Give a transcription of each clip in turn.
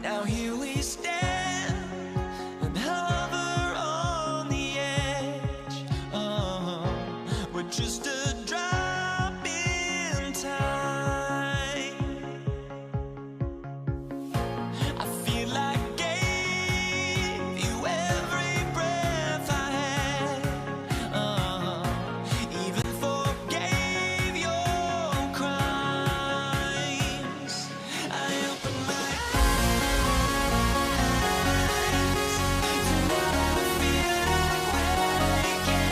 Now here we stand and hover on the edge. We're just a drop in time. I feel like I gave you every breath I had. Even forgave your crimes. I open my eyes to what I feel like waking to.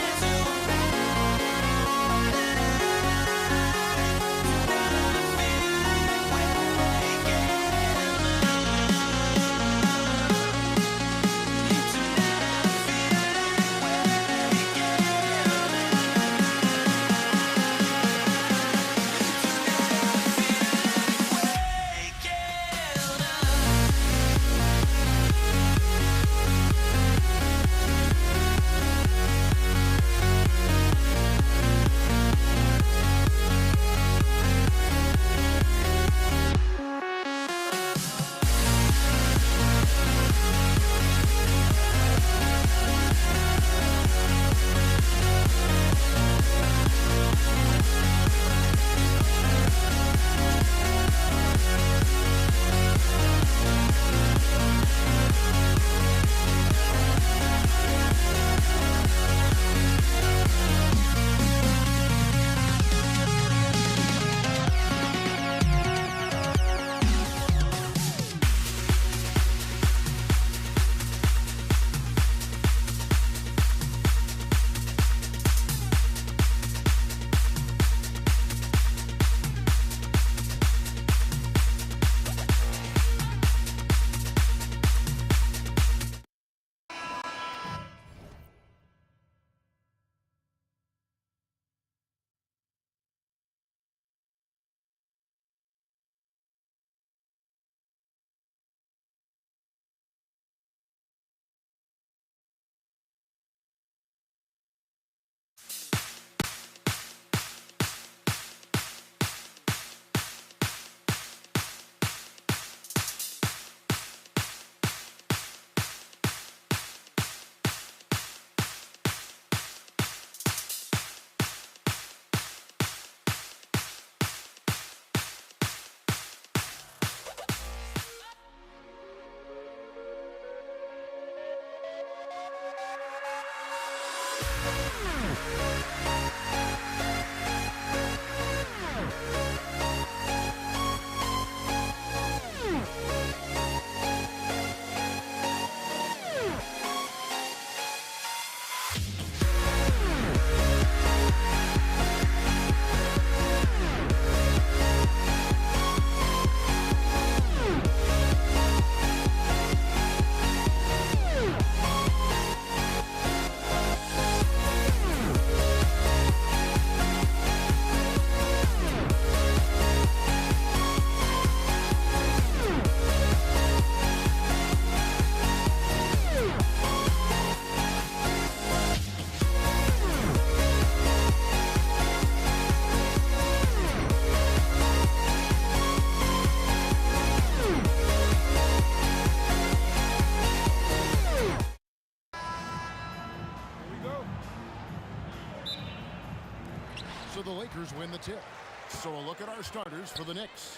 So the Lakers win the tip. So a look at our starters for the Knicks.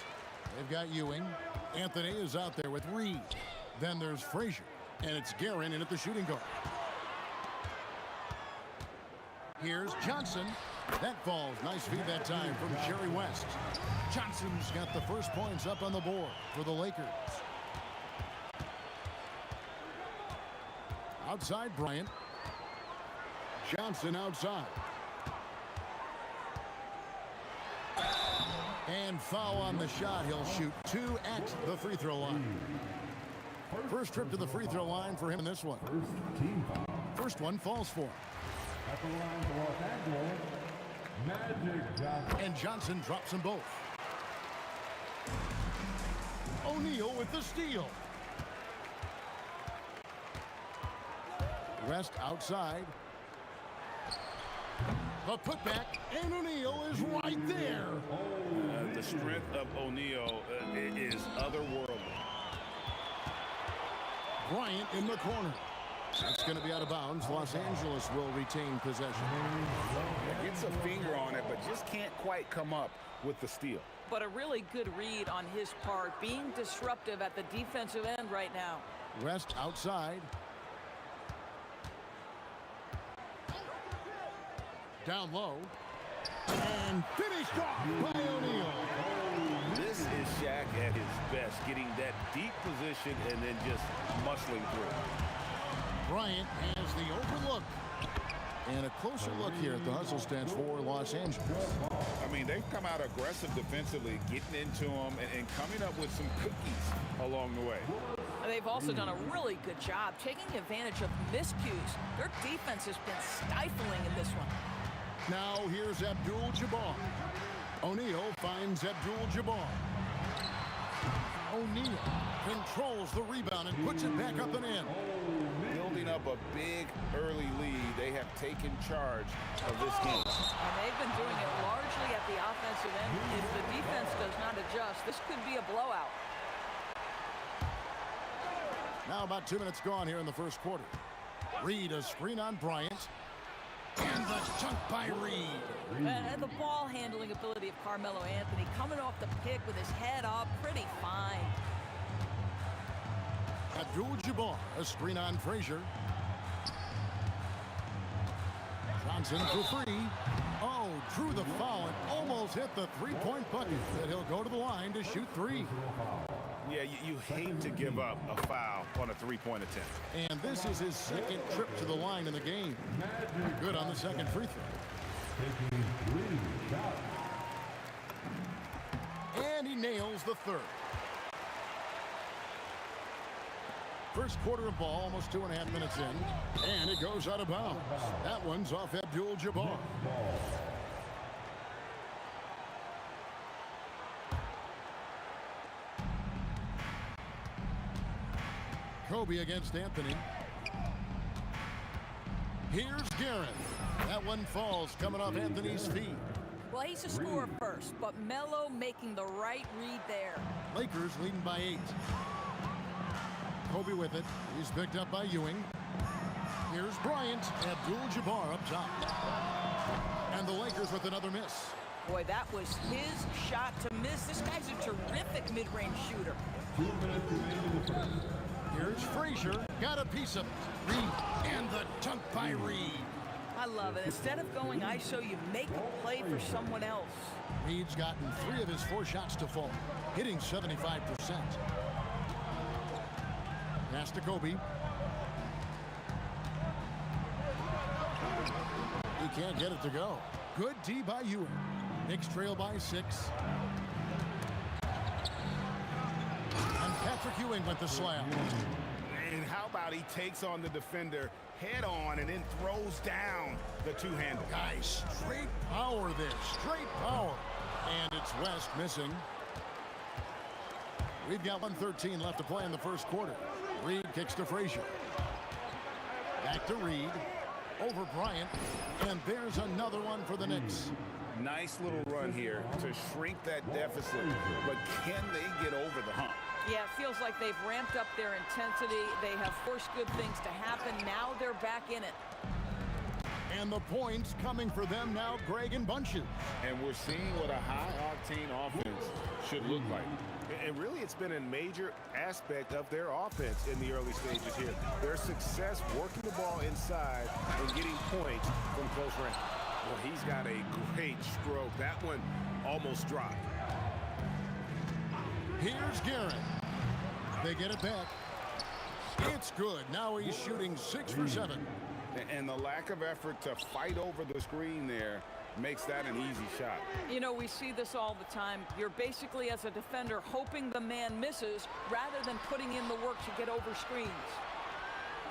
They've got Ewing. Anthony is out there with Reed. Then there's Frazier. And it's Guerin in at the shooting guard. Here's Johnson. That falls. Nice feed that time from Jerry West. Johnson's got the first points up on the board for the Lakers. Outside Bryant. Johnson outside. And foul on the shot. He'll shoot 2 at the free throw line. First trip to the free throw line for him in this one. First one falls for him. At the line for Los Angeles, Magic Johnson. And Johnson drops them both. O'Neal with the steal. West outside. The putback, and O'Neal is right there. The strength of O'Neal is otherworldly. Bryant in the corner. That's going to be out of bounds. Los Angeles will retain possession. Gets a finger on it, but just can't quite come up with the steal. But a really good read on his part, being disruptive at the defensive end right now. West outside. Down low. And finished off by O'Neal. This is Shaq at his best, getting that deep position and then just muscling through. Bryant has the overlook. And a closer look here at the hustle stance for Los Angeles. I mean, they've come out aggressive defensively, getting into them and coming up with some cookies along the way. They've also done a really good job taking advantage of miscues. Their defense has been stifling in this one. Now here's Abdul-Jabbar. O'Neal finds Abdul-Jabbar. O'Neal controls the rebound and puts it back up and in. Building up a big early lead, they have taken charge of this game. And they've been doing it largely at the offensive end. If the defense does not adjust, this could be a blowout. Now about 2 minutes gone here in the first quarter. Reed, a screen on Bryant. And the chunk by Reed. And the ball handling ability of Carmelo Anthony coming off the pick with his head up, pretty fine. Abdul-Jabbar, a screen on Frazier. Johnson for three. Oh, drew the foul and almost hit the three-point bucket. But he'll go to the line to shoot three. Yeah, you hate to give up a foul on a three-point attempt. And this is his second trip to the line in the game. Good on the second free throw. And he nails the third. First quarter of ball, almost 2.5 minutes in. And it goes out of bounds. That one's off Abdul-Jabbar. Kobe against Anthony. Here's Garrett. That one falls coming off Anthony's feet. Well, he's a scorer first, but Melo making the right read there. Lakers leading by 8. Kobe with it. He's picked up by Ewing. Here's Bryant. Abdul-Jabbar up top. And the Lakers with another miss. Boy, that was his shot to miss. This guy's a terrific mid-range shooter. Here's Frazier. Got a piece of it. Reed. And the dunk by Reed. I love it. Instead of going ISO, you make a play for someone else. Reed's gotten 3 of his 4 shots to fall, hitting 75%. Pass to Kobe. He can't get it to go. Good D by Ewing. Knicks trail by 6. And Patrick Ewing with the slam. And how about he takes on the defender head on and then throws down the two-handle. Guys, straight power there. Straight power. And it's West missing. We've got 1:13 left to play in the first quarter. Reed kicks to Frazier. Back to Reed. Over Bryant. And there's another one for the Knicks. Nice little run here to shrink that deficit. But can they get over the hump? Yeah, it feels like they've ramped up their intensity. They have forced good things to happen. Now they're back in it. And the points coming for them now, Greg, in bunches. And we're seeing what a high-octane offense should look like. And really, it's been a major aspect of their offense in the early stages here. Their success working the ball inside and getting points from close range. Well, he's got a great stroke. That one almost dropped. Here's Garrett. They get it back. It's good. Now he's shooting 6 for 7. And the lack of effort to fight over the screen there makes that an easy shot. You know, we see this all the time. You're basically, as a defender, hoping the man misses rather than putting in the work to get over screens.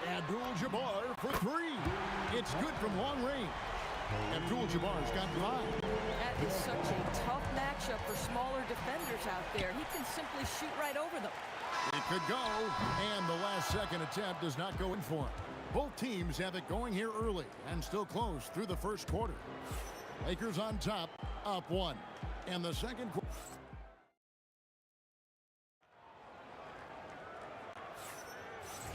Abdul-Jabbar for 3. It's good from long range. Abdul-Jabbar's got 5. That is such a tough matchup for smaller defenders out there. He can simply shoot right over them. It could go, and the last second attempt does not go in for him. Both teams have it going here early and still close through the first quarter. Lakers on top, up 1. And the second quarter.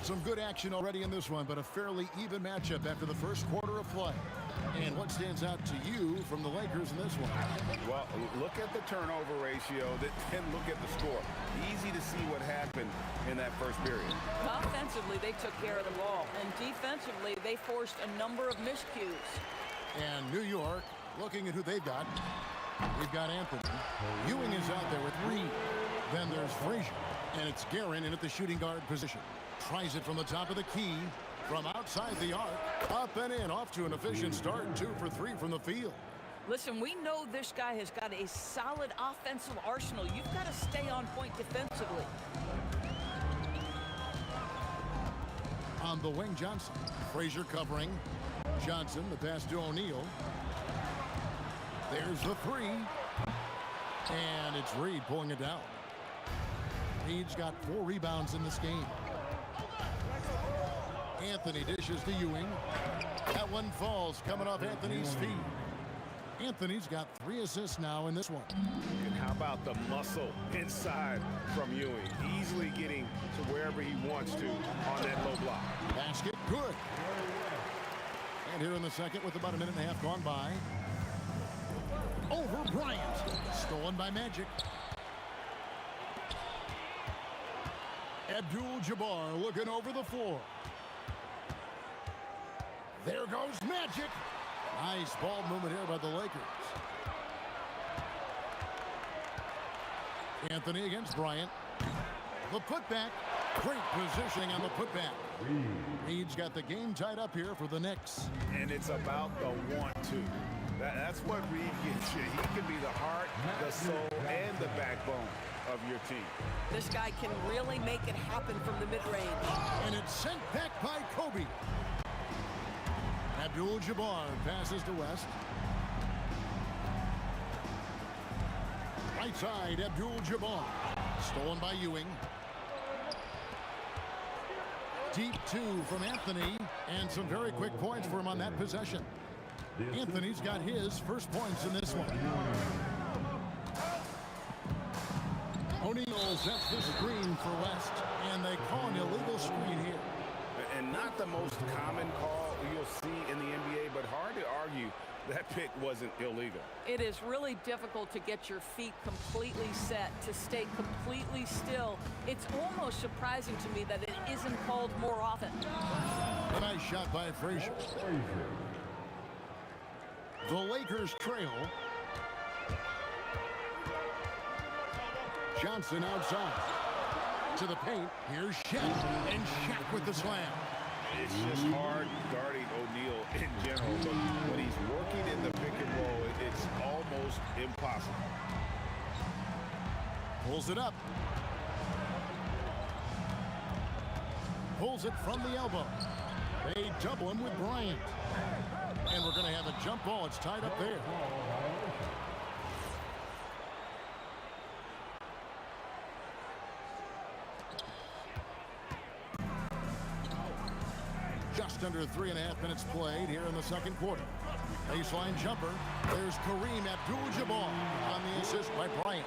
Some good action already in this one, but a fairly even matchup after the first quarter of play. And what stands out to you from the Lakers in this one? Well, look at the turnover ratio, then look at the score. Easy to see what happened in that first period. Offensively, they took care of the ball, and defensively, they forced a number of miscues. And New York, looking at who they've got. We've got Anthony. Ewing is out there with Reed. Then there's Frazier. And it's Guerin in at the shooting guard position. Tries it from the top of the key. From outside the arc. Up and in. Off to an efficient start. 2 for 3 from the field. Listen, we know this guy has got a solid offensive arsenal. You've got to stay on point defensively. On the wing, Johnson. Frazier covering. Johnson, the pass to O'Neal. There's the 3. And it's Reed pulling it down. Reed's got 4 rebounds in this game. Anthony dishes to Ewing. That one falls coming off Anthony's feet. Anthony's got 3 assists now in this one. And how about the muscle inside from Ewing? Easily getting to wherever he wants to on that low block. Basket, good. And here in the second with about a minute and a half gone by. Over Bryant. Stolen by Magic. Abdul-Jabbar looking over the floor. There goes Magic. Nice ball movement here by the Lakers. Anthony against Bryant. The putback. Great positioning on the putback. Reed's got the game tied up here for the Knicks. And it's about the 1-2. That's what Reed gets you. He can be the heart, the soul, and the backbone of your team. This guy can really make it happen from the mid-range. And it's sent back by Kobe. Abdul-Jabbar passes to West. Right side, Abdul-Jabbar. Stolen by Ewing. Deep 2 from Anthony. And some very quick points for him on that possession. Anthony's got his first points in this one. O'Neal sets the screen for West. And they call an illegal screen here. And not the most common call you'll see in the NBA, but hard to argue that pick wasn't illegal. It is really difficult to get your feet completely set, to stay completely still. It's almost surprising to me that it isn't called more often. A nice shot by Frazier. The Lakers trail. Johnson outside. To the paint. Here's Shaq. And Shaq with the slam. It's just hard guarding O'Neal in general, but when he's working in the pick and roll, it's almost impossible. Pulls it up. Pulls it from the elbow. They double him with Bryant. And we're going to have a jump ball. It's tied up there. Just under 3.5 minutes played here in the second quarter. Baseline jumper. There's Kareem Abdul-Jabbar on the assist by Bryant.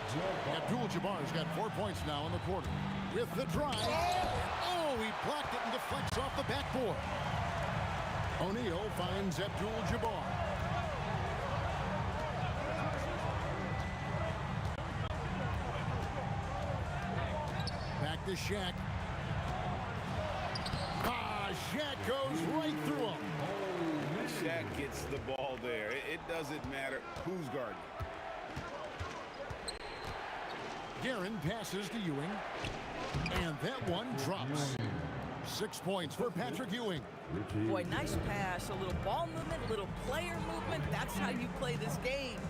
Abdul-Jabbar's got 4 points now in the quarter. With the drive. Oh, he blocked it and deflects off the backboard. O'Neal finds Abdul-Jabbar. Back to Shaq. Shaq goes right through him. Shaq gets the ball there. It doesn't matter who's guarding. Guerin passes to Ewing. And that one drops. 6 points for Patrick Ewing. Boy, nice pass. A little ball movement, a little player movement. That's how you play this game.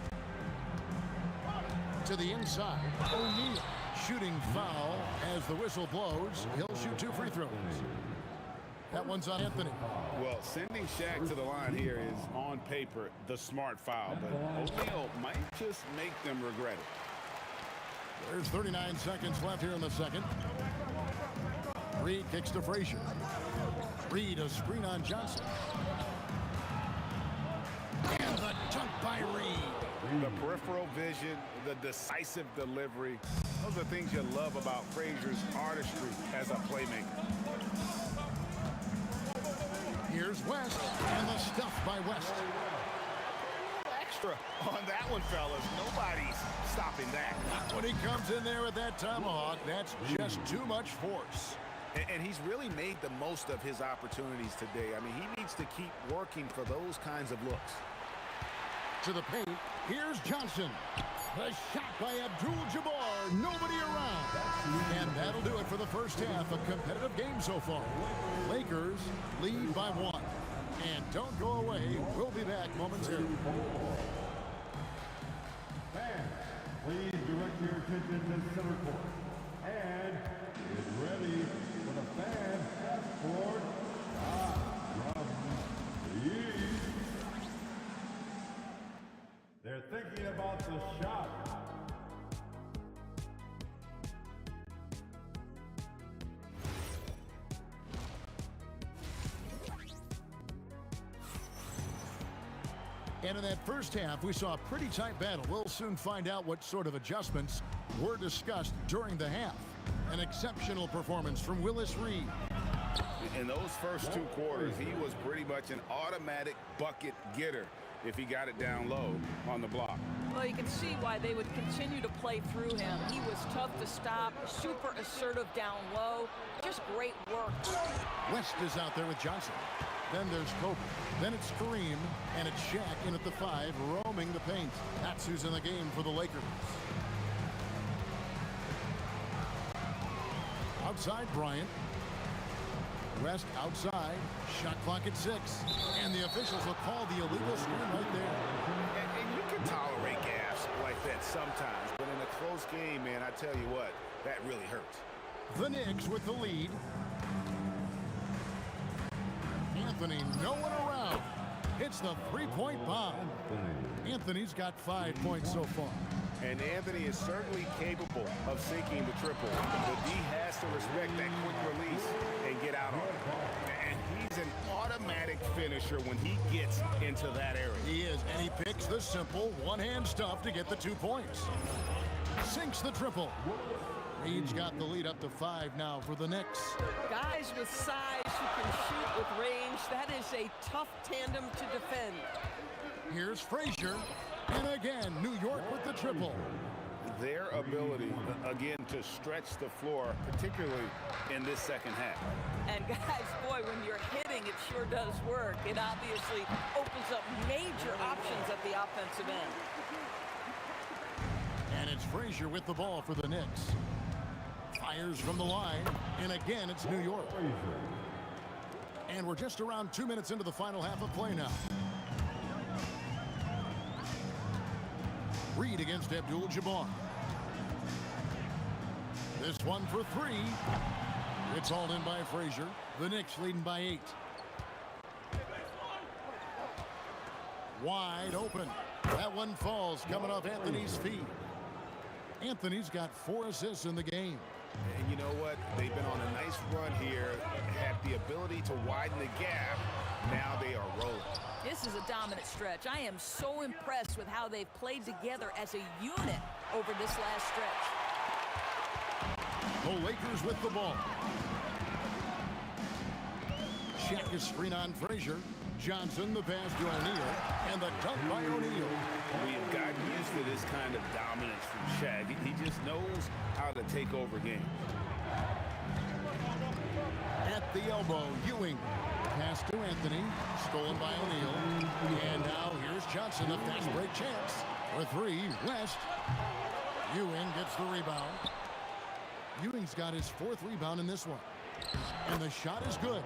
To the inside. O'Neal shooting foul as the whistle blows. He'll shoot 2 free throws. That one's on Anthony. Well, sending Shaq to the line here is, on paper, the smart foul. But O'Neal might just make them regret it. There's 39 seconds left here in the second. Reed kicks to Frazier. Reed, a screen on Johnson. And the dunk by Reed. The peripheral vision, the decisive delivery. Those are things you love about Frazier's artistry as a playmaker. Here's West, and the stuff by West. Extra on that one, fellas. Nobody's stopping that. When he comes in there with that tomahawk, that's just too much force. And he's really made the most of his opportunities today. I mean, he needs to keep working for those kinds of looks. To the paint, here's Johnson. The shot by Abdul-Jabbar, nobody around. And that'll do it for the first half. A competitive game so far. Lakers lead by 1. And don't go away. We'll be back momentarily. Fans, please direct your attention to center court. And get ready for the fan half-court shot from the East. They're thinking about the shot. And in that first half, we saw a pretty tight battle. We'll soon find out what sort of adjustments were discussed during the half. An exceptional performance from Willis Reed. In those first 2 quarters, he was pretty much an automatic bucket getter if he got it down low on the block. Well, you can see why they would continue to play through him. He was tough to stop, super assertive down low. Just great work. West is out there with Johnson. Then there's Kobe. Then it's Kareem. And it's Shaq in at the 5, roaming the paint. That's who's in the game for the Lakers. Outside Bryant. West outside. Shot clock at 6. And the officials will call the illegal screen right there. And you can tolerate gaffes like that sometimes, but in a close game, man, I tell you what, that really hurts. The Knicks with the lead. Anthony, no one around. Hits the 3-point bomb. Anthony's got 5 points so far. And Anthony is certainly capable of sinking the triple. But D has to respect that quick release and get out on it. And he's an automatic finisher when he gets into that area. He is, and he picks the simple one-hand stuff to get the 2 points. Sinks the triple. Reed's got the lead up to 5 now for the Knicks. Guys with size who can shoot with range, that is a tough tandem to defend. Here's Frazier, and again, New York with the triple. Their ability, again, to stretch the floor, particularly in this second half. And guys, boy, when you're hitting, it sure does work. It obviously opens up major options at the offensive end. And it's Frazier with the ball for the Knicks. Fires from the line, and again, it's New York. And we're just around 2 minutes into the final half of play now. Reed against Abdul-Jabbar. This one for 3. It's hauled in by Frazier. The Knicks leading by 8. Wide open. That one falls coming off Anthony's feet. Anthony's got 4 assists in the game. And you know what? They've been on a nice run here, had the ability to widen the gap. Now they are rolling. This is a dominant stretch. I am so impressed with how they've played together as a unit over this last stretch. The Lakers with the ball. Shaq is screen on Frazier. Johnson, the pass to O'Neal, and the dunk by O'Neal. We have gotten used to this kind of dominance from Shaq. He just knows how to take over games. At the elbow, Ewing. Pass to Anthony, stolen by O'Neal. And now here's Johnson, the fast break chance. For 3, West. Ewing gets the rebound. Ewing's got his 4th rebound in this one. And the shot is good.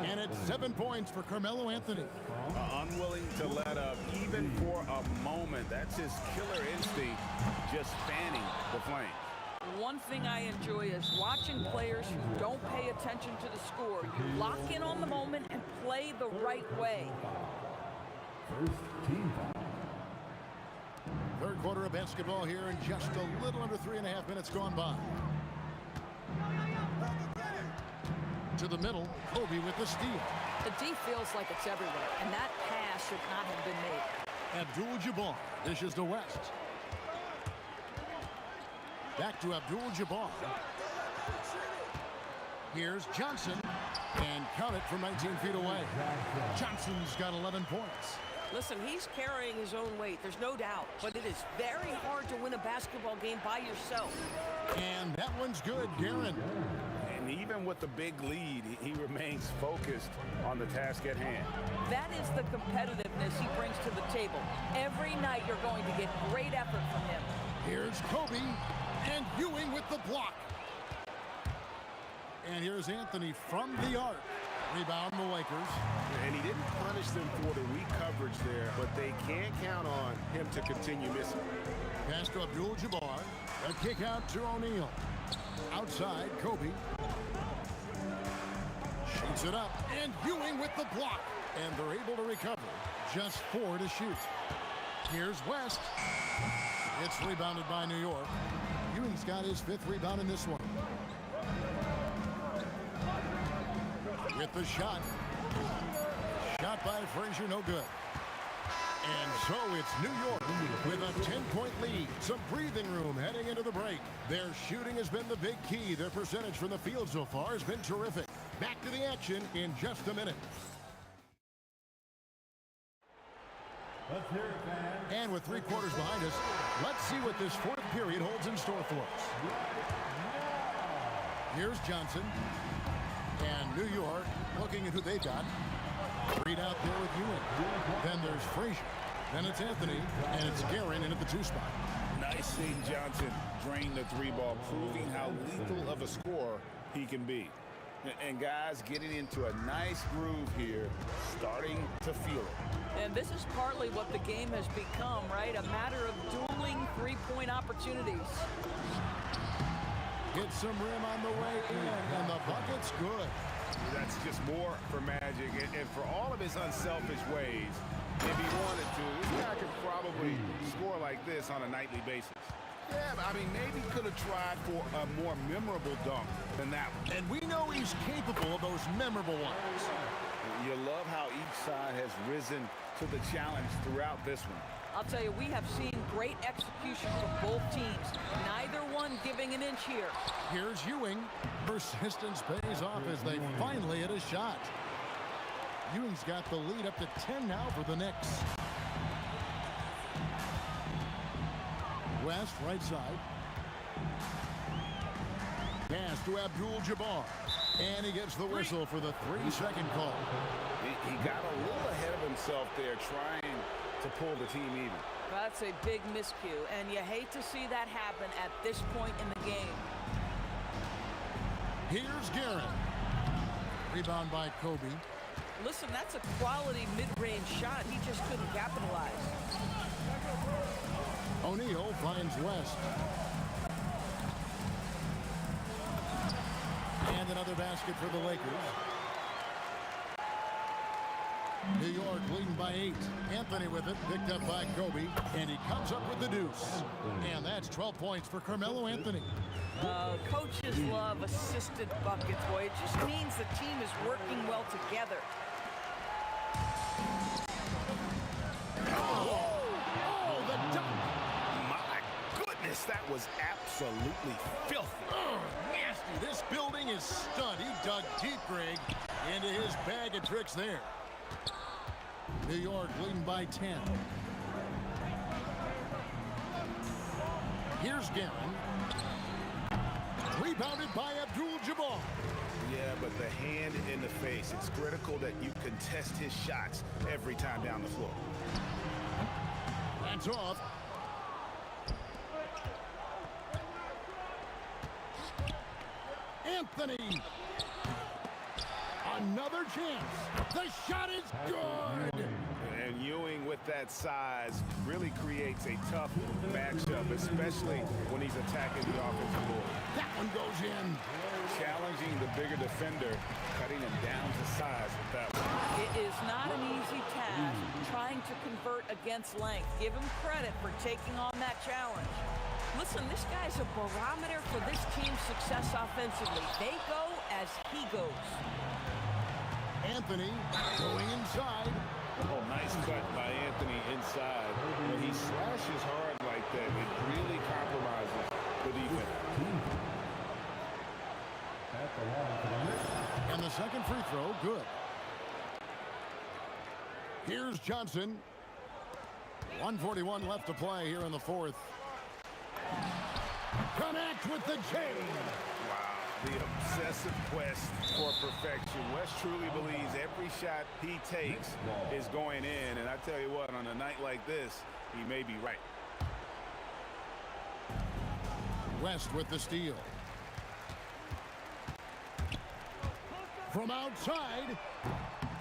And it's 7 points for Carmelo Anthony. Unwilling to let up, even for a moment. That's his killer instinct, just fanning the flame. One thing I enjoy is watching players who don't pay attention to the score. You lock in on the moment and play the right way. First team foul. Third quarter of basketball here, and just a little under 3.5 minutes gone by. To the middle, Kobe with the steal. The D feels like it's everywhere, and that pass should not have been made. Abdul-Jabbar dishes to West. Back to Abdul-Jabbar. Here's Johnson. And count it from 19 feet away. Johnson's got 11 points. Listen, he's carrying his own weight, there's no doubt. But it is very hard to win a basketball game by yourself. And that one's good, Guerin. And even with the big lead, he remains focused on the task at hand. That is the competitiveness he brings to the table. Every night you're going to get great effort from him. Here's Kobe. And Ewing with the block. And here's Anthony from the arc. Rebound the Lakers. And he didn't punish them for the weak coverage there, but they can't count on him to continue missing. Pass to Abdul-Jabbar. A kick out to O'Neal. Outside, Kobe. Shoots it up. And Ewing with the block. And they're able to recover. Just 4 to shoot. Here's West. It's rebounded by New York. Ewing's got his 5th rebound in this one. With the shot. Shot by Frazier, no good. And so it's New York with a 10-point lead. Some breathing room heading into the break. Their shooting has been the big key. Their percentage from the field so far has been terrific. Back to the action in just a minute. Let's hear it, fans. And with 3 quarters behind us, let's see what this 4th period holds in store for us. Here's Johnson. And New York looking at who they've got. Reed out there with Ewing. Then there's Frazier. Then it's Anthony. And it's Guerin in at the 2 spot. Nice seeing Johnson drain the 3 ball, proving how lethal of a scorer he can be. And guys getting into a nice groove here, starting to feel it. And this is partly what the game has become, right? A matter of dueling 3-point opportunities. Get some rim on the way in, and the bucket's good. That's just more for Magic, and for all of his unselfish ways, if he wanted to, this guy could probably score like this on a nightly basis. Yeah, I mean, maybe could have tried for a more memorable dunk than that one. And we know he's capable of those memorable ones. You love how each side has risen to the challenge throughout this one. I'll tell you, we have seen great execution from both teams. Neither one giving an inch here. Here's Ewing. Persistence pays off as they finally hit a shot. Ewing's got the lead up to 10 now for the Knicks. West, right side. Pass to Abdul-Jabbar. And he gets the whistle for the 3-second call. He got a little ahead of himself there, trying to pull the team even. That's a big miscue, and you hate to see that happen at this point in the game. Here's Guerin. Rebound by Kobe. Listen, that's a quality mid-range shot. He just couldn't capitalize. O'Neal finds West. And another basket for the Lakers. New York leading by 8. Anthony with it, picked up by Kobe, and he comes up with the deuce. And that's 12 points for Carmelo Anthony. Coaches love assisted buckets, boy. It just means the team is working well together. Oh, the dunk! My goodness, that was absolutely filthy. Oh, nasty. This building is stunned. He dug deep, Greg, into his bag of tricks there. New York leading by 10. Here's Guerin. Rebounded by Abdul-Jabbar. Yeah, but the hand in the face, it's critical that you contest his shots every time down the floor. That's off. Anthony. Another chance. The shot is good. And Ewing with that size really creates a tough matchup, especially when he's attacking the offensive board. That one goes in. Challenging the bigger defender, cutting him down to size with that one. It is not an easy task trying to convert against length. Give him credit for taking on that challenge. Listen, this guy's a barometer for this team's success offensively. They go as he goes. Anthony going inside. Oh, nice cut by Anthony inside. When he slashes hard like that, it really compromises the defense. At the line for the Knicks. And the second free throw, good. Here's Johnson. 1:41 left to play here in the fourth. Connect with the chain. Wow, the obsessive quest for perfection. West truly believes every shot he takes is going in, and I tell you what, on a night like this, he may be right. West with the steal. From outside,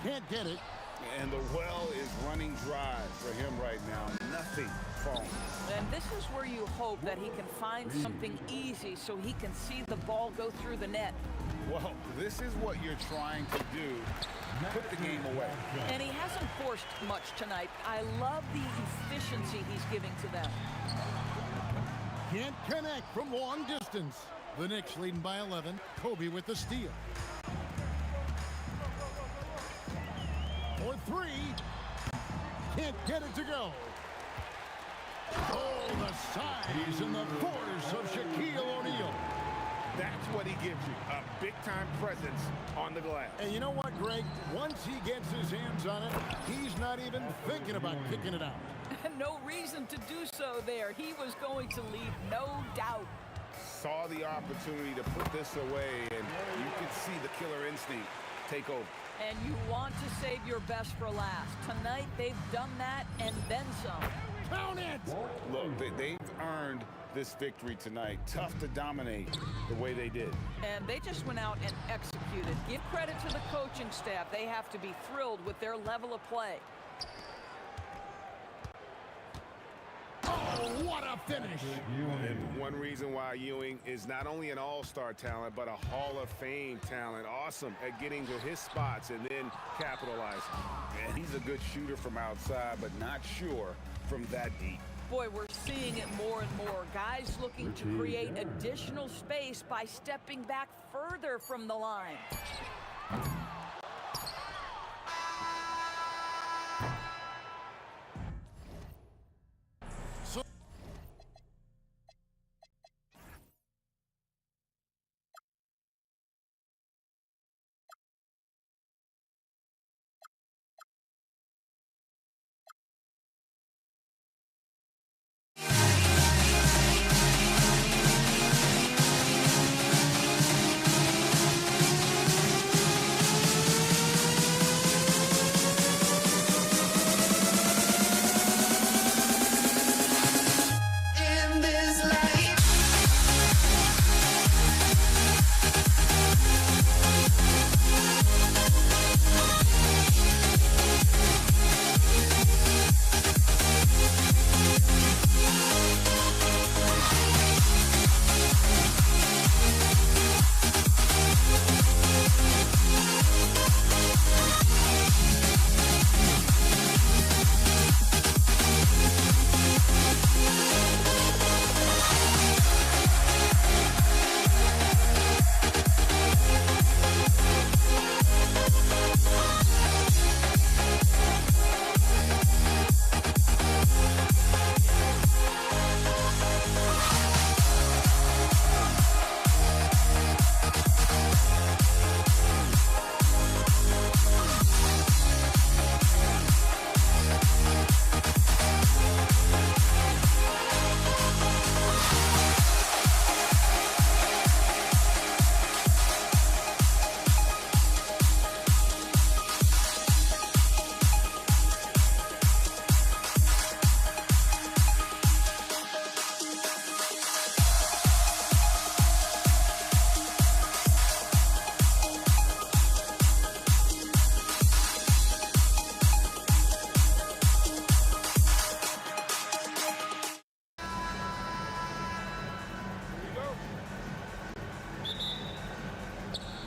can't get it. And the well is running dry for him right now. Nothing falling. And this is where you hope that he can find something easy so he can see the ball go through the net. Well, this is what you're trying to do. Put the game away. And he hasn't forced much tonight. I love the efficiency he's giving to them. Can't connect from long distance. The Knicks leading by 11. Kobe with the steal. For three. Can't get it to go. Oh, the size and the force of Shaquille O'Neal. That's what he gives you, a big-time presence on the glass. And you know what, Greg? Once he gets his hands on it, he's not even thinking about kicking it out. No reason to do so there. He was going to lead, no doubt. Saw the opportunity to put this away, and you could see the killer instinct take over. And you want to save your best for last. Tonight, they've done that and then some. Count it! Look, they've earned this victory tonight. Tough to dominate the way they did. And they just went out and executed. Give credit to the coaching staff. They have to be thrilled with their level of play. Oh, what a finish! And one reason why Ewing is not only an all-star talent, but a Hall of Fame talent. Awesome at getting to his spots and then capitalizing. And he's a good shooter from outside, but not sure from that deep. Boy, we're seeing it more and more. Guys looking to create additional space by stepping back further from the line.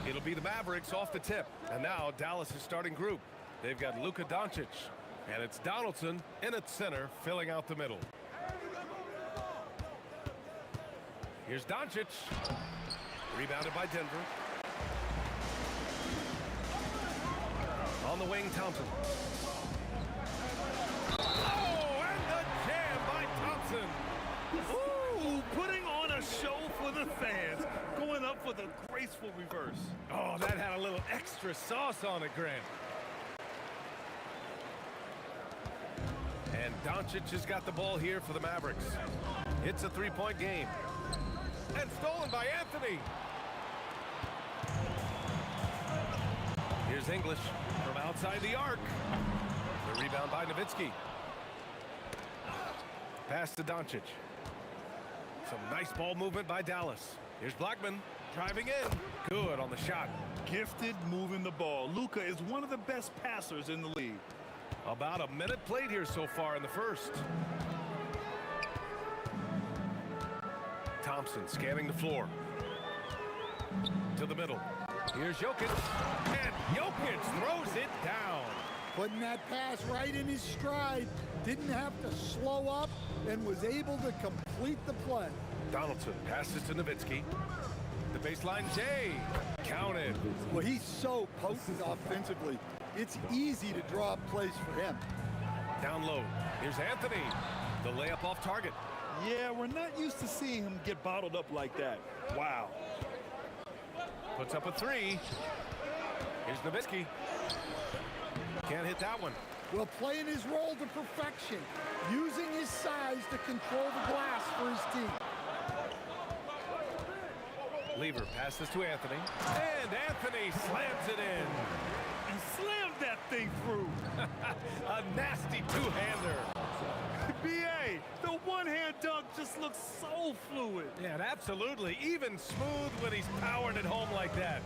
It'll be the Mavericks off the tip. And now Dallas' starting group. They've got Luka Doncic. And it's Donaldson in at center, filling out the middle. Here's Doncic. Rebounded by Denver. On the wing, Thompson. Oh, and the jam by Thompson. Ooh, putting on a show for the fans, going up for the graceful reverse. Oh, that had a little extra sauce on it, Grant. And Doncic has got the ball here for the Mavericks. It's a three-point game. And stolen by Anthony. Here's English from outside the arc. The rebound by Nowitzki. Pass to Doncic. Some nice ball movement by Dallas. Here's Blackman driving in. Good on the shot. Gifted moving the ball. Luka is one of the best passers in the league. About a minute played here so far in the first. Thompson scanning the floor. To the middle. Here's Jokic. And Jokic throws it down. Putting that pass right in his stride. Didn't have to slow up and was able to complete the play. Donaldson passes to Nowitzki. The baseline J. Counted. Well, he's so potent offensively. It's easy to draw up plays for him. Down low. Here's Anthony. The layup off target. Yeah, we're not used to seeing him get bottled up like that. Wow. Puts up a three. Here's Nowitzki. Can't hit that one. Well, playing his role to perfection, using his size to control the glass for his team. Lever passes to Anthony. And Anthony slams it in. And slammed that thing through. A nasty two-hander. B.A., the one-hand dunk just looks so fluid. Yeah, absolutely. Even smooth when he's powered it home like that.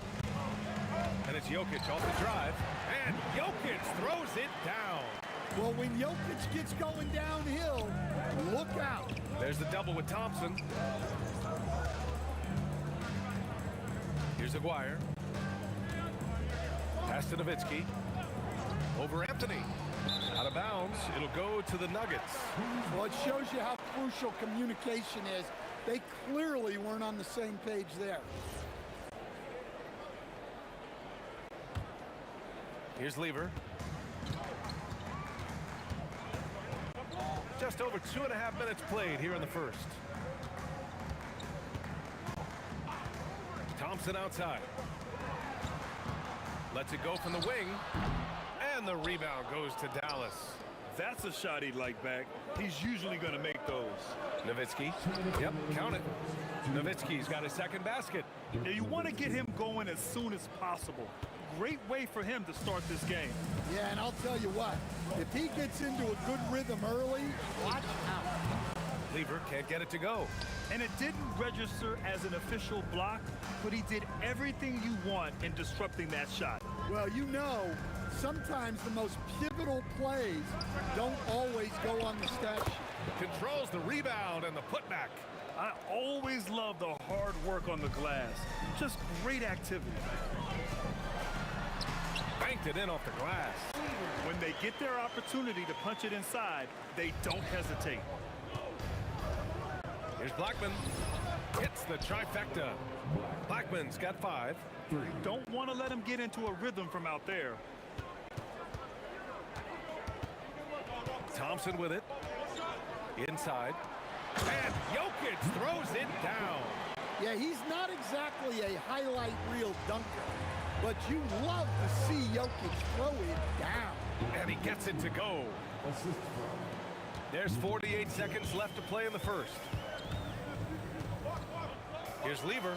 And it's Jokic off the drive. And Jokic throws it down. Well, when Jokic gets going downhill, look out. There's the double with Thompson. Here's Aguirre. Pass to Nowitzki. Over Anthony. Out of bounds. It'll go to the Nuggets. Well, it shows you how crucial communication is. They clearly weren't on the same page there. Here's Lever. Just over 2.5 minutes played here in the first. Thompson outside. Lets it go from the wing. And the rebound goes to Dallas. That's a shot he'd like back. He's usually going to make those. Nowitzki. Yep, count it. Nowitzki's got his second basket. Yeah, you want to get him going as soon as possible. Great way for him to start this game. Yeah, and I'll tell you what, if he gets into a good rhythm early, watch out. Lever can't get it to go. And it didn't register as an official block, but he did everything you want in disrupting that shot. Well, you know, sometimes the most pivotal plays don't always go on the stat sheet. Controls the rebound and the putback. I always love the hard work on the glass. Just great activity. Banked it in off the glass. When they get their opportunity to punch it inside, they don't hesitate. Here's Blackman. Hits the trifecta. Blackman's got 5. You don't want to let him get into a rhythm from out there. Thompson with it. Inside. And Jokic throws it down. Yeah, he's not exactly a highlight reel dunker, but you love to see Jokic throw it down. And he gets it to go. There's 48 seconds left to play in the first. Here's Lever.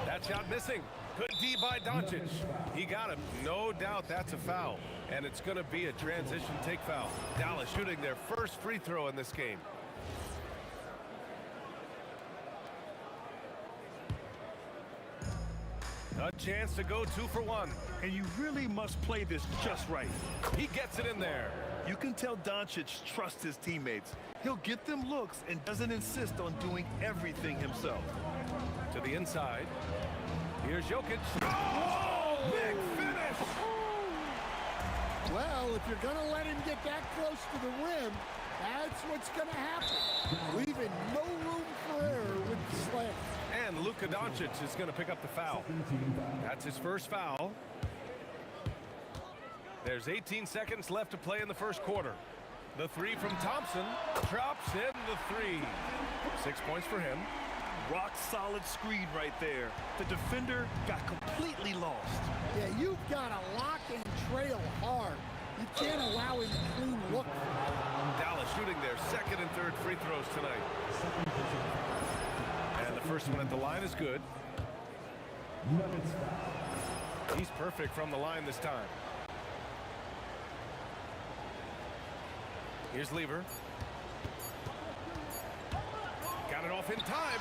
That shot missing. Good D by Doncic. He got him. No doubt that's a foul. And it's going to be a transition take foul. Dallas shooting their first free throw in this game. A chance to go 2 for 1. And you really must play this just right. He gets it in there. You can tell Doncic trusts his teammates. He'll get them looks and doesn't insist on doing everything himself. To the inside. Here's Jokic. Oh! Big finish! Well, if you're going to let him get that close to the rim, that's what's going to happen. Leaving no room for error with the slam. And Luka Doncic is going to pick up the foul. That's his first foul. There's 18 seconds left to play in the first quarter. The three from Thompson drops in the 3. 6 points for him. Rock-solid screen right there. The defender got completely lost. Yeah, you've got to lock and trail hard. You can't allow him to clean look. Dallas shooting their second and third free throws tonight. And the first one at the line is good. He's perfect from the line this time. Here's Lever. Got it off in time.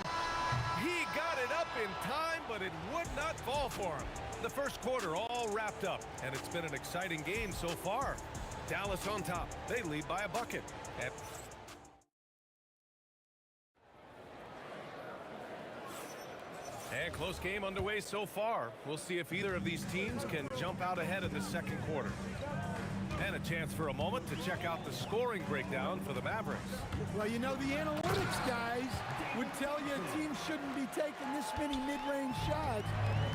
He got it up in time, but it would not fall for him. The first quarter all wrapped up, and it's been an exciting game so far. Dallas on top. They lead by a bucket. And close game underway so far. We'll see if either of these teams can jump out ahead in the second quarter. And a chance for a moment to check out the scoring breakdown for the Mavericks. Well, you know, the analytics guys would tell you a team shouldn't be taking this many mid-range shots,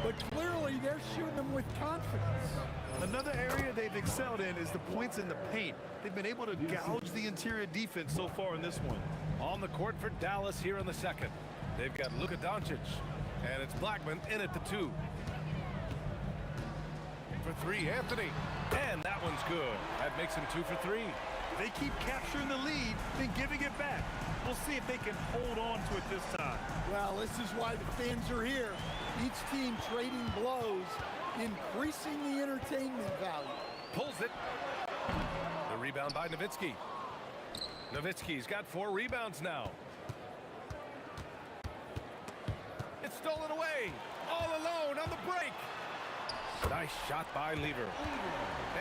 but clearly they're shooting them with confidence. Another area they've excelled in is the points in the paint. They've been able to gouge the interior defense so far in this one. On the court for Dallas here in the second. They've got Luka Doncic, and it's Blackman in at the 2. For 3, Anthony. And that one's good. That makes him 2 for 3. They keep capturing the lead, then giving it back. We'll see if they can hold on to it this time. Well, this is why the fans are here. Each team trading blows, increasing the entertainment value. Pulls it. The rebound by Nowitzki. Nowitzki's got 4 rebounds now. It's stolen away. All alone on the break. Nice shot by Lever.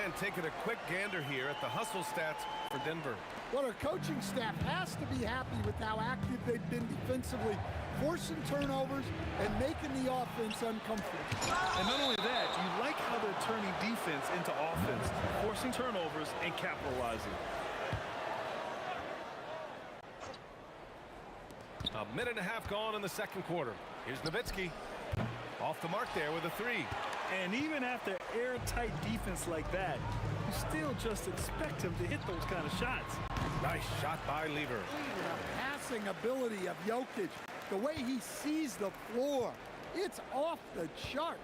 And taking a quick gander here at the hustle stats for Denver. Well, our coaching staff has to be happy with how active they've been defensively, forcing turnovers and making the offense uncomfortable. And not only that, you like how they're turning defense into offense, forcing turnovers and capitalizing. A minute and a half gone in the second quarter. Here's Nowitzki. Off the mark there with a 3. And even after airtight defense like that, you still just expect him to hit those kind of shots. Nice shot by Lever. The passing ability of Jokic, the way he sees the floor, it's off the charts.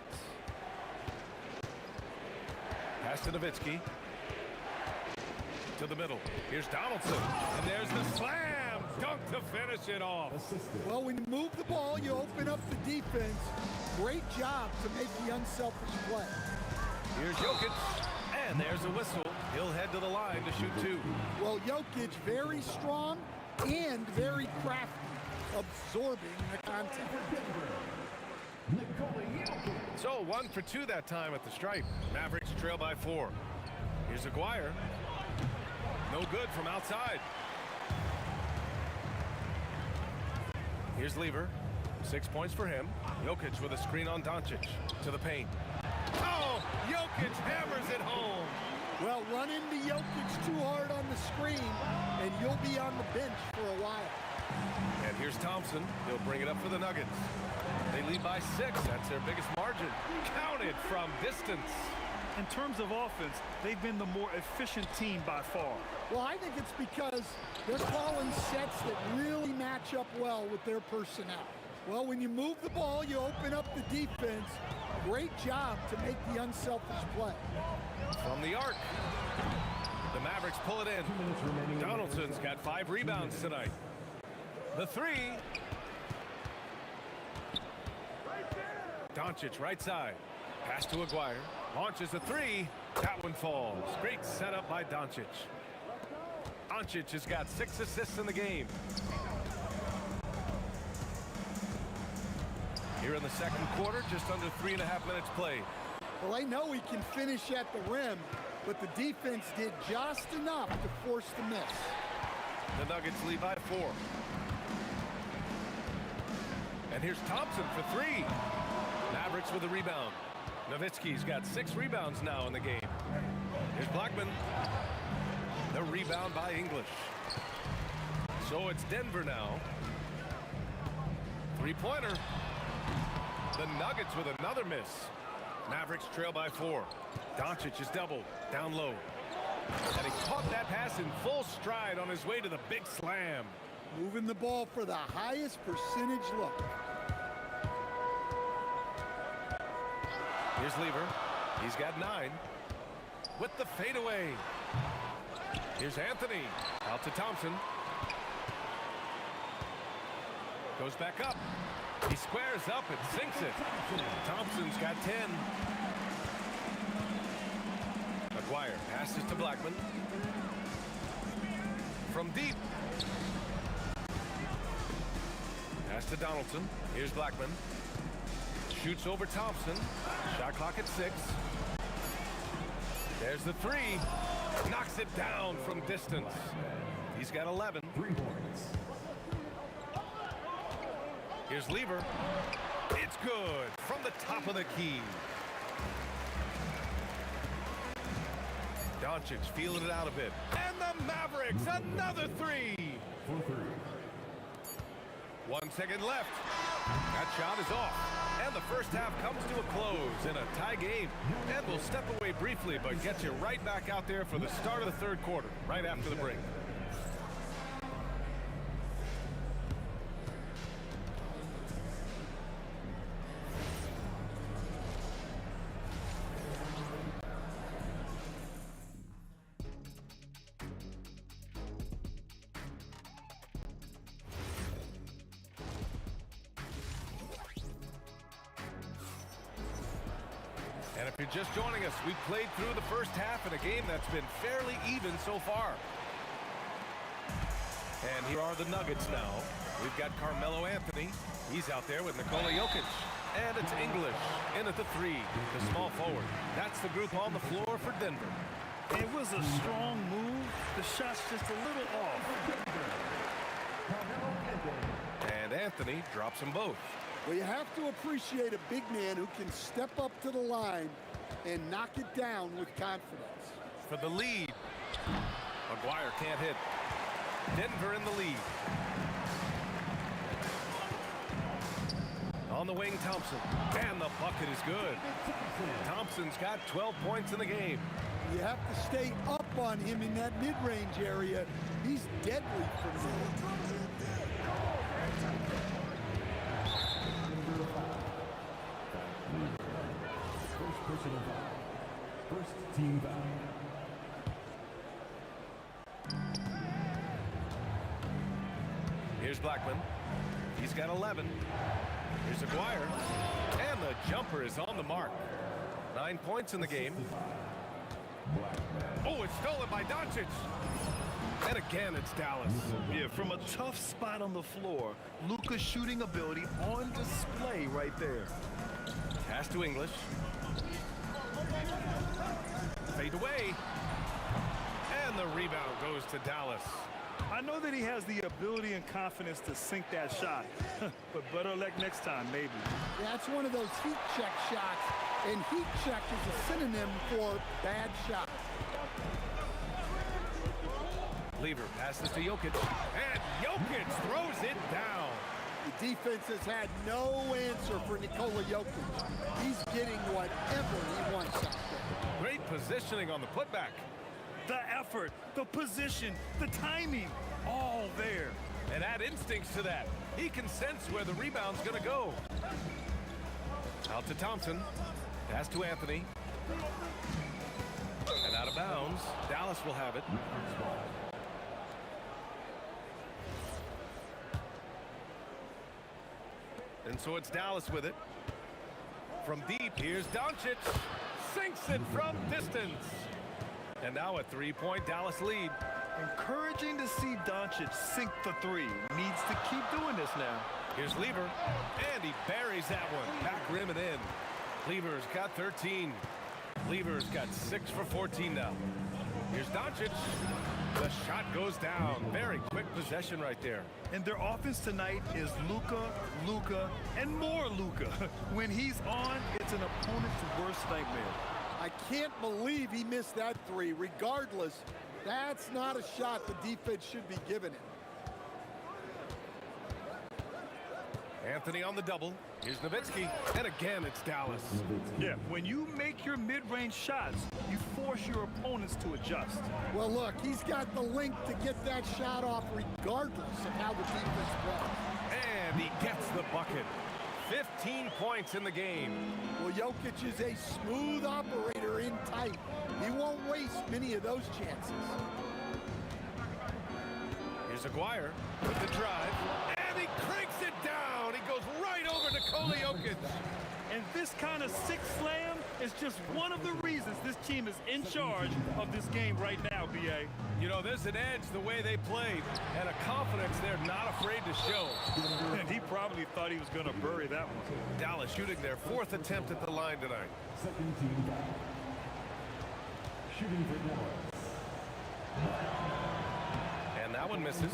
Pass to Nowitzki. To the middle. Here's Donaldson. And there's the slam. Dunk to finish it off. Well, when you move the ball, you open up the defense. Great job to make the unselfish play. Here's Jokic. And there's a whistle. He'll head to the line to shoot 2. Well, Jokic very strong and very crafty, absorbing the contact. So 1 for 2 that time at the stripe. Mavericks trail by 4. Here's Aguirre. No good from outside. Here's Lever. 6 points for him. Jokic with a screen on Doncic. To the paint. Oh, Jokic hammers it home. Well, run into Jokic too hard on the screen, and you'll be on the bench for a while. And here's Thompson. He'll bring it up for the Nuggets. They lead by 6. That's their biggest margin. Counted from distance. In terms of offense, they've been the more efficient team by far. Well, I think it's because they're calling sets that really match up well with their personnel. Well, when you move the ball, you open up the defense. Great job to make the unselfish play. From the arc. The Mavericks pull it in. Donaldson's got 5 rebounds tonight. The 3. Doncic right side. Pass to Aguirre. Launches a 3. That one falls. Great setup by Doncic. Doncic has got 6 assists in the game. Here in the second quarter, just under 3.5 minutes played. Well, they know he can finish at the rim, but the defense did just enough to force the miss. The Nuggets lead by 4. And here's Thompson for 3. Mavericks with a rebound. Nowitzki's got 6 rebounds now in the game. Here's Blackman. The rebound by English. So it's Denver now. 3-pointer. The Nuggets with another miss. Mavericks trail by 4. Doncic is doubled. Down low. And he caught that pass in full stride on his way to the big slam. Moving the ball for the highest percentage look. Here's Lever. He's got 9. With the fadeaway. Here's Anthony. Out to Thompson. Goes back up. He squares up and sinks it. Thompson's got 10. McGuire passes to Blackman. From deep. Pass to Donaldson. Here's Blackman. Shoots over Thompson. Shot clock at 6. There's the 3. Knocks it down from distance. He's got 11. 3 points. Here's Lever. It's good from the top of the key. Doncic feeling it out a bit. And the Mavericks, another 3. 4-3. 1 second left. That shot is off. And the first half comes to a close in a tie game. And we'll step away briefly, but get you right back out there for the start of the third quarter, right after the break. And if you're just joining us, we've played through the first half in a game that's been fairly even so far. And here are the Nuggets now. We've got Carmelo Anthony. He's out there with Nikola Jokic. And it's English in at the 3, the small forward. That's the group on the floor for Denver. It was a strong move. The shot's just a little off. And Anthony drops them both. Well, you have to appreciate a big man who can step up to the line and knock it down with confidence. For the lead. McGuire can't hit. Denver in the lead. On the wing, Thompson. And the bucket is good. Thompson's got 12 points in the game. You have to stay up on him in that mid-range area. He's deadly from there. First personal foul. First team foul. Here's Blackman. He's got 11. Here's Aguirre. And the jumper is on the mark. 9 points in the game. Oh, it's stolen by Doncic. And again, it's Dallas. Yeah, from a tough spot on the floor, Luka's shooting ability on display right there. Pass to English. Fade away. And the rebound goes to Dallas. I know that he has the ability and confidence to sink that shot, but better luck next time, maybe. That's one of those heat check shots, and heat check is a synonym for bad shot. Lever passes to Jokic. And Jokic throws it down. The defense has had no answer for Nikola Jokic. He's getting whatever he wants out there. Great positioning on the putback. The effort, the position, the timing, all there. And add instincts to that. He can sense where the rebound's going to go. Out to Thompson. Pass to Anthony. And out of bounds. Dallas will have it. And so it's Dallas with it. From deep, here's Doncic. Sinks it from distance. And now a 3-point Dallas lead. Encouraging to see Doncic sink the 3. Needs to keep doing this now. Here's Lever. And he buries that one. Back rim and in. Lever's got 13. Lever's got 6 for 14 now. Here's Doncic. The shot goes down. Very quick possession right there. And their offense tonight is Luka, and more Luka. When he's on, it's an opponent's worst nightmare. I can't believe he missed that 3. Regardless, that's not a shot the defense should be giving him. Anthony on the double. Here's Nowitzki. And again, it's Dallas. Yeah, when you make your mid-range shots, you force your opponents to adjust. Well, look, he's got the length to get that shot off regardless of how the defense plays. And he gets the bucket. 15 points in the game. Well, Jokic is a smooth operator in tight. He won't waste many of those chances. Here's Aguirre with the drive. And he cranks it down. He goes right over Nikola Jokic. And this kind of six slam is just one of the reasons this team is in charge of this game right now, B.A. You know, there's an edge the way they played and a confidence they're not afraid to show. And he probably thought he was going to bury that one. Dallas shooting their 4th attempt at the line tonight. Second team foul. Shooting for Dallas. And that one misses.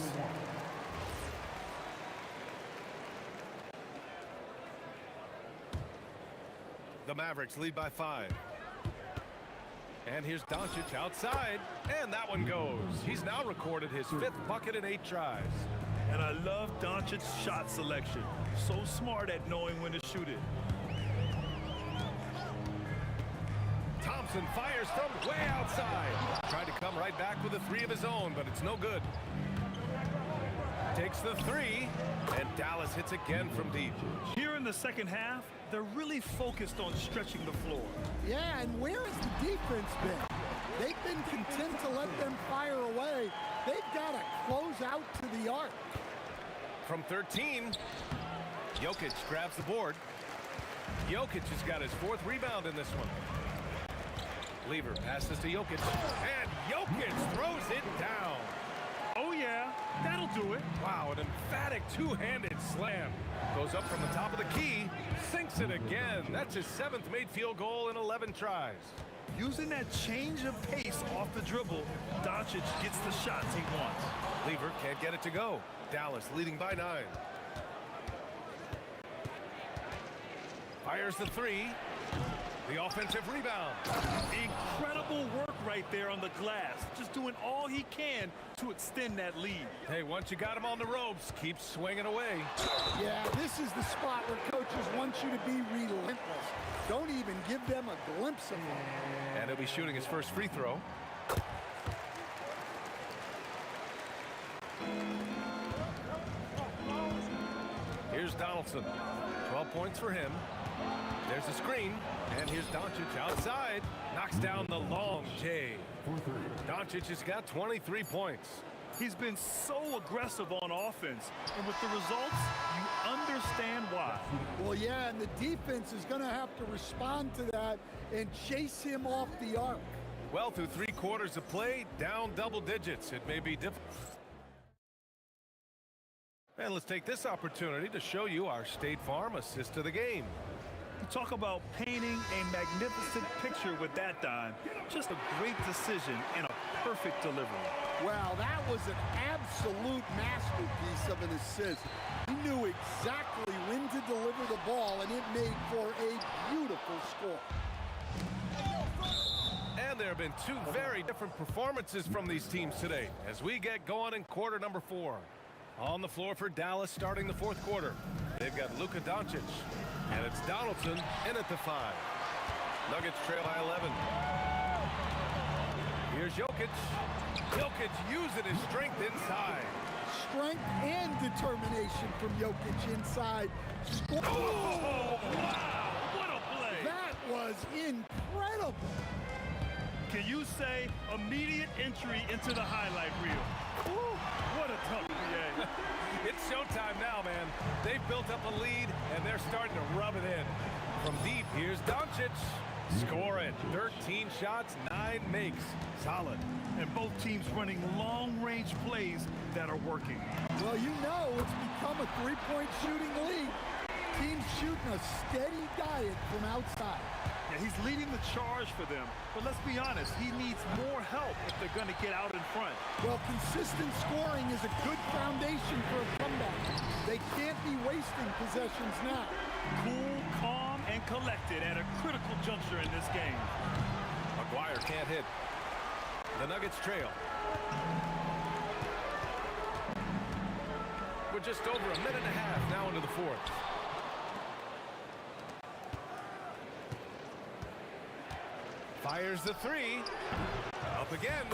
The Mavericks lead by 5. And here's Doncic outside, and that one goes. He's now recorded his 5th bucket in 8 tries. And I love Doncic's shot selection. So smart at knowing when to shoot it. Thompson fires from way outside. Tried to come right back with a 3 of his own, but it's no good. Takes the 3, and Dallas hits again from deep. Here in the second half, they're really focused on stretching the floor. Yeah, and where has the defense been? They've been content to let them fire away. They've got to close out to the arc. From 13, Jokic grabs the board. Jokic has got his 4th rebound in this one. Lever passes to Jokic, and Jokic throws it down. Oh, yeah, that'll do it. Wow, an emphatic two-handed slam. Goes up from the top of the key, sinks it again. That's his 7th made field goal in 11 tries. Using that change of pace off the dribble, Doncic gets the shots he wants. Lever can't get it to go. Dallas leading by 9. Fires the 3. The offensive rebound. Incredible work right there on the glass. Just doing all he can to extend that lead. Hey, once you got him on the ropes, keep swinging away. Yeah, this is the spot where coaches want you to be relentless. Don't even give them a glimpse of it. And he'll be shooting his first free throw. Here's Donaldson. 12 points for him. There's a screen, and here's Doncic outside. Knocks down the long J. Doncic has got 23 points. He's been so aggressive on offense, and with the results, you understand why. Well, yeah, and the defense is going to have to respond to that and chase him off the arc. Well, through 3 quarters of play, down double digits. It may be difficult. And let's take this opportunity to show you our State Farm assist to the game. Talk about painting a magnificent picture with that dime. Just a great decision and a perfect delivery. Wow, that was an absolute masterpiece of an assist. He knew exactly when to deliver the ball, and it made for a beautiful score. And there have been 2 very different performances from these teams today as we get going in quarter number 4. On the floor for Dallas starting the 4th quarter. They've got Luka Doncic. And it's Donaldson in at the 5. Nuggets trail by 11. Here's Jokic. Jokic using his strength inside. Strength and determination from Jokic inside. Oh, wow! What a play! That was incredible. Can you say immediate entry into the highlight reel? Woo, what a tough PA. It's showtime now, man. They've built up a lead, and they're starting to rub it in. From deep, here's Doncic. Scoring. 13 shots, 9 makes. Solid. And both teams running long-range plays that are working. Well, you know it's become a 3-point shooting lead. Teams shooting a steady diet from outside. Yeah, he's leading the charge for them. But let's be honest, he needs more help if they're going to get out in front. Well, consistent scoring is a good foundation for a comeback. They can't be wasting possessions now. Cool, calm, and collected at a critical juncture in this game. Aguirre can't hit. The Nuggets trail. With just over a minute and a half now into the fourth. Fires the three. Up again.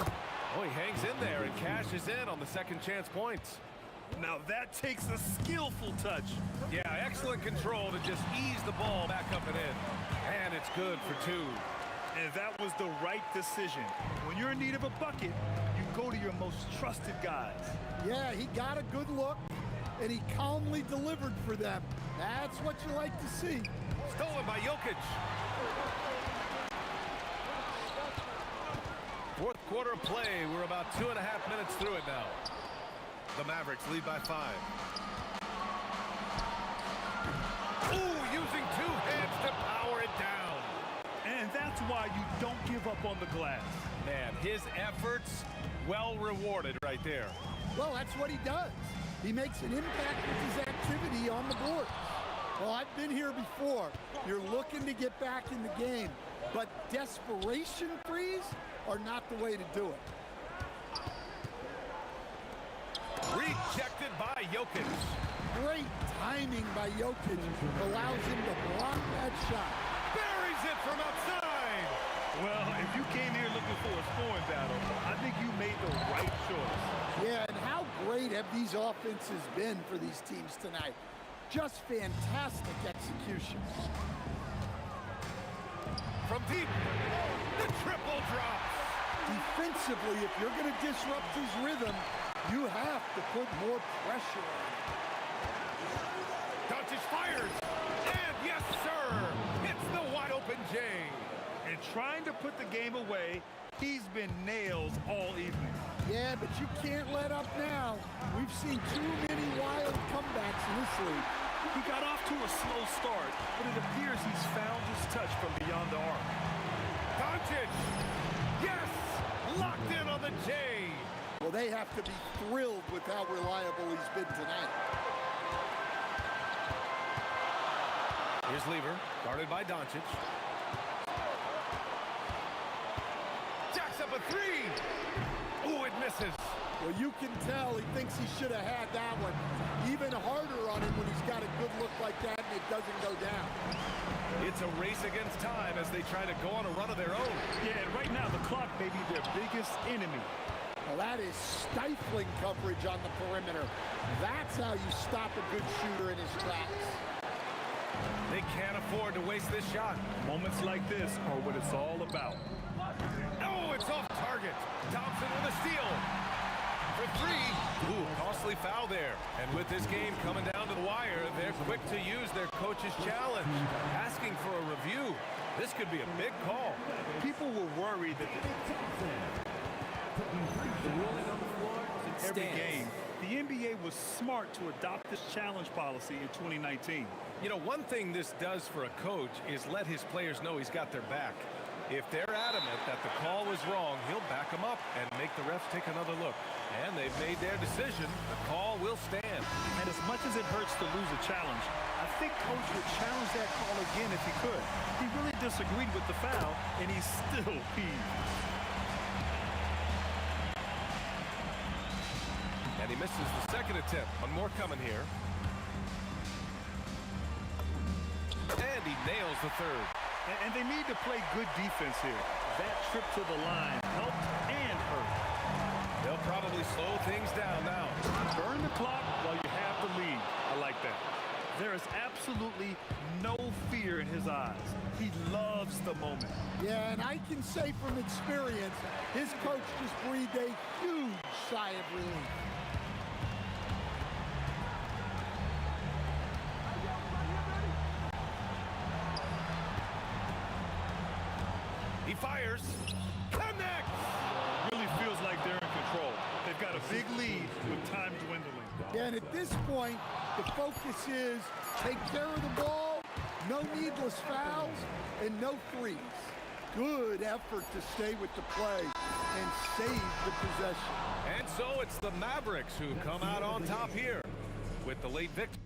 Oh, he hangs in there and cashes in on the second chance points. Now that takes a skillful touch. Yeah, excellent control to just ease the ball back up and in. And it's good for two. And that was the right decision. When you're in need of a bucket, you go to your most trusted guys. Yeah, he got a good look, and he calmly delivered for them. That's what you like to see. Stolen by Jokic. Fourth quarter of play. We're about 2.5 minutes through it now. The Mavericks lead by 5. Ooh, using two hands to power it down. And that's why you don't give up on the glass. Man, his efforts well rewarded right there. Well, that's what he does. He makes an impact with his activity on the board. Well, I've been here before. You're looking to get back in the game, but desperation threes are not the way to do it. Rejected by Jokic. Great timing by Jokic allows him to block that shot. Buries it from outside. Well, if you came here looking for a scoring battle, I think you made the right choice. Yeah, and how great have these offenses been for these teams tonight? Just fantastic execution. From deep, the triple drops. Defensively, if you're going to disrupt his rhythm, you have to put more pressure on him. Doncic fires. And yes, sir. It's the wide open J. And trying to put the game away, he's been nails all evening. Yeah, but you can't let up now. We've seen too many wild comebacks in this league. He got off to a slow start, but it appears he's found his touch from beyond the arc. Doncic. Yes. Locked in on the J. Well, they have to be thrilled with how reliable he's been tonight. Here's Lever, guarded by Doncic. Jacks up a three. Ooh, it misses. Well, you can tell he thinks he should have had that one. Even harder on him when he's got a good look like that and it doesn't go down. It's a race against time as they try to go on a run of their own. Yeah, and right now the clock may be their biggest enemy. Well, that is stifling coverage on the perimeter. That's how you stop a good shooter in his tracks. They can't afford to waste this shot. Moments like this are what it's all about. Oh, it's off target. Thompson with a steal. For three. Ooh, costly foul there. And with this game coming down to the wire, they're quick to use their coach's challenge, asking for a review. This could be a big call. People were worried that The ruling on the floor every stands. game, the NBA was smart to adopt this challenge policy in 2019. You know, one thing this does for a coach is let his players know he's got their back. If they're adamant that the call was wrong, he'll back them up and make the refs take another look. And they've made their decision. The call will stand. And as much as it hurts to lose a challenge, I think Coach would challenge that call again if he could. He really disagreed with the foul, and he's still peeved. And he misses the second attempt. One more coming here. And he nails the third. And they need to play good defense here. That trip to the line helped and hurt. They'll probably slow things down now. Burn the clock while you have the lead. I like that. There is absolutely no fear in his eyes. He loves the moment. Yeah, and I can say from experience, his coach just breathed a huge sigh of relief. He fires. Connect! Really feels like they're in control. They've got a big lead with time dwindling. Yeah, and at this point, the focus is take care of the ball, no needless fouls, and no threes. Good effort to stay with the play and save the possession. And so it's the Mavericks who come out on top here with the late victory.